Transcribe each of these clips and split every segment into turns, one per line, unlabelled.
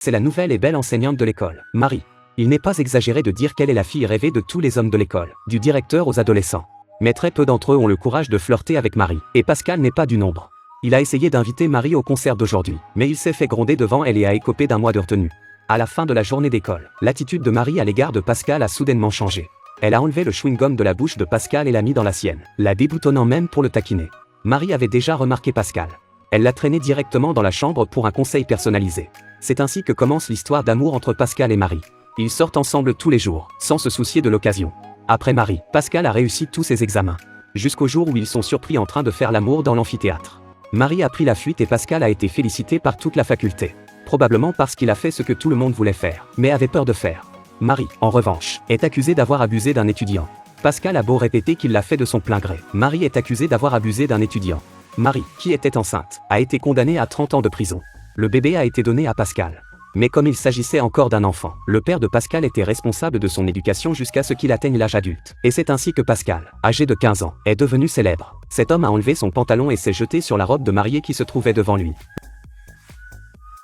C'est la nouvelle et belle enseignante de l'école, Marie. Il n'est pas exagéré de dire qu'elle est la fille rêvée de tous les hommes de l'école, du directeur aux adolescents. Mais très peu d'entre eux ont le courage de flirter avec Marie, et Pascal n'est pas du nombre. Il a essayé d'inviter Marie au concert d'aujourd'hui, mais il s'est fait gronder devant elle et a écopé d'un mois de retenue. À la fin de la journée d'école, l'attitude de Marie à l'égard de Pascal a soudainement changé. Elle a enlevé le chewing-gum de la bouche de Pascal et l'a mis dans la sienne, la déboutonnant même pour le taquiner. Marie avait déjà remarqué Pascal. Elle l'a traîné directement dans la chambre pour un conseil personnalisé. C'est ainsi que commence l'histoire d'amour entre Pascal et Marie. Ils sortent ensemble tous les jours, sans se soucier de l'occasion. Après Marie, Pascal a réussi tous ses examens. Jusqu'au jour où ils sont surpris en train de faire l'amour dans l'amphithéâtre. Marie a pris la fuite et Pascal a été félicité par toute la faculté. Probablement parce qu'il a fait ce que tout le monde voulait faire, mais avait peur de faire. Marie, en revanche, est accusée d'avoir abusé d'un étudiant. Pascal a beau répéter qu'il l'a fait de son plein gré. Marie est accusée d'avoir abusé d'un étudiant. Marie, qui était enceinte, a été condamnée à 30 ans de prison. Le bébé a été donné à Pascal. Mais comme il s'agissait encore d'un enfant, le père de Pascal était responsable de son éducation jusqu'à ce qu'il atteigne l'âge adulte. Et c'est ainsi que Pascal, âgé de 15 ans, est devenu célèbre. Cet homme a enlevé son pantalon et s'est jeté sur la robe de mariée qui se trouvait devant lui.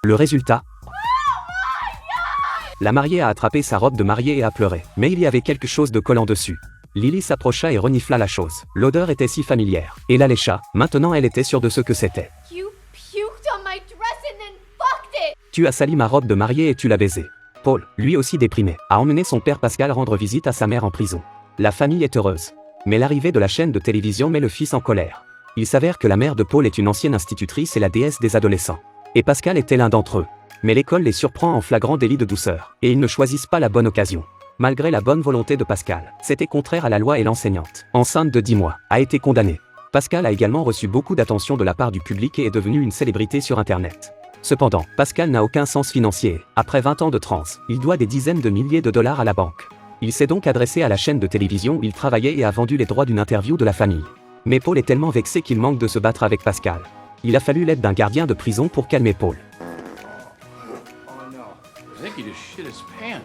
Le résultat ? La mariée a attrapé sa robe de mariée et a pleuré, mais il y avait quelque chose de collant dessus. Lily s'approcha et renifla la chose. L'odeur était si familière. Et la lécha, maintenant elle était sûre de ce que c'était. Tu as sali ma robe de mariée et tu l'as baisée. Paul, lui aussi déprimé, a emmené son père Pascal rendre visite à sa mère en prison. La famille est heureuse. Mais l'arrivée de la chaîne de télévision met le fils en colère. Il s'avère que la mère de Paul est une ancienne institutrice et la déesse des adolescents. Et Pascal était l'un d'entre eux. Mais l'école les surprend en flagrant délit de douceur, et ils ne choisissent pas la bonne occasion. Malgré la bonne volonté de Pascal, c'était contraire à la loi et l'enseignante, enceinte de 10 mois, a été condamnée. Pascal a également reçu beaucoup d'attention de la part du public et est devenu une célébrité sur Internet. Cependant, Pascal n'a aucun sens financier. Après 20 ans de transe, il doit des dizaines de milliers de dollars à la banque. Il s'est donc adressé à la chaîne de télévision où il travaillait et a vendu les droits d'une interview de la famille. Mais Paul est tellement vexé qu'il manque de se battre avec Pascal. Il a fallu l'aide d'un gardien de prison pour calmer Paul.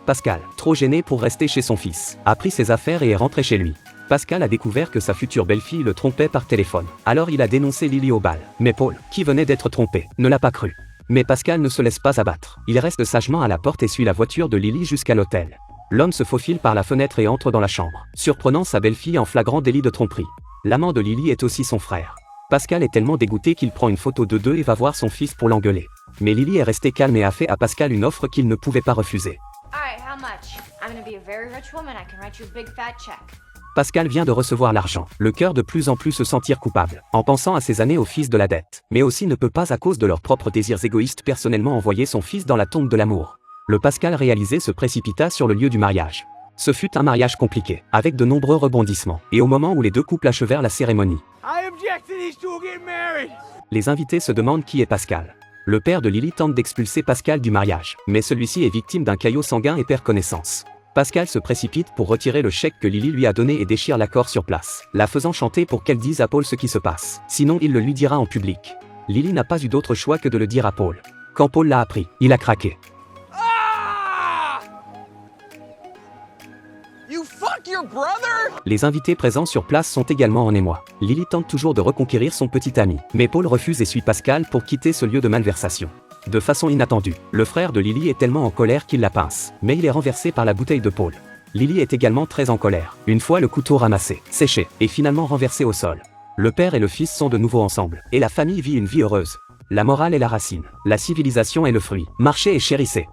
Pascal, trop gêné pour rester chez son fils, a pris ses affaires et est rentré chez lui. Pascal a découvert que sa future belle-fille le trompait par téléphone. Alors il a dénoncé Lily au bal. Mais Paul, qui venait d'être trompé, ne l'a pas cru. Mais Pascal ne se laisse pas abattre. Il reste sagement à la porte et suit la voiture de Lily jusqu'à l'hôtel. L'homme se faufile par la fenêtre et entre dans la chambre, surprenant sa belle-fille en flagrant délit de tromperie. L'amant de Lily est aussi son frère. Pascal est tellement dégoûté qu'il prend une photo de deux et va voir son fils pour l'engueuler. Mais Lily est restée calme et a fait à Pascal une offre qu'il ne pouvait pas refuser. Pascal vient de recevoir l'argent, le cœur de plus en plus se sentir coupable, en pensant à ses années au fils de la dette, mais aussi ne peut pas à cause de leurs propres désirs égoïstes personnellement envoyer son fils dans la tombe de l'amour. Le Pascal réalisé se précipita sur le lieu du mariage. Ce fut un mariage compliqué, avec de nombreux rebondissements, et au moment où les deux couples achevèrent la cérémonie, les invités se demandent qui est Pascal. Le père de Lily tente d'expulser Pascal du mariage, mais celui-ci est victime d'un caillot sanguin et perd connaissance. Pascal se précipite pour retirer le chèque que Lily lui a donné et déchire l'accord sur place, la faisant chanter pour qu'elle dise à Paul ce qui se passe, sinon il le lui dira en public. Lily n'a pas eu d'autre choix que de le dire à Paul. Quand Paul l'a appris, il a craqué. Les invités présents sur place sont également en émoi. Lily tente toujours de reconquérir son petit ami, mais Paul refuse et suit Pascal pour quitter ce lieu de malversation. De façon inattendue, le frère de Lily est tellement en colère qu'il la pince, mais il est renversé par la bouteille de Paul. Lily est également très en colère, une fois le couteau ramassé, séché, et finalement renversé au sol. Le père et le fils sont de nouveau ensemble, et la famille vit une vie heureuse. La morale est la racine, la civilisation est le fruit, marchez et chérissez.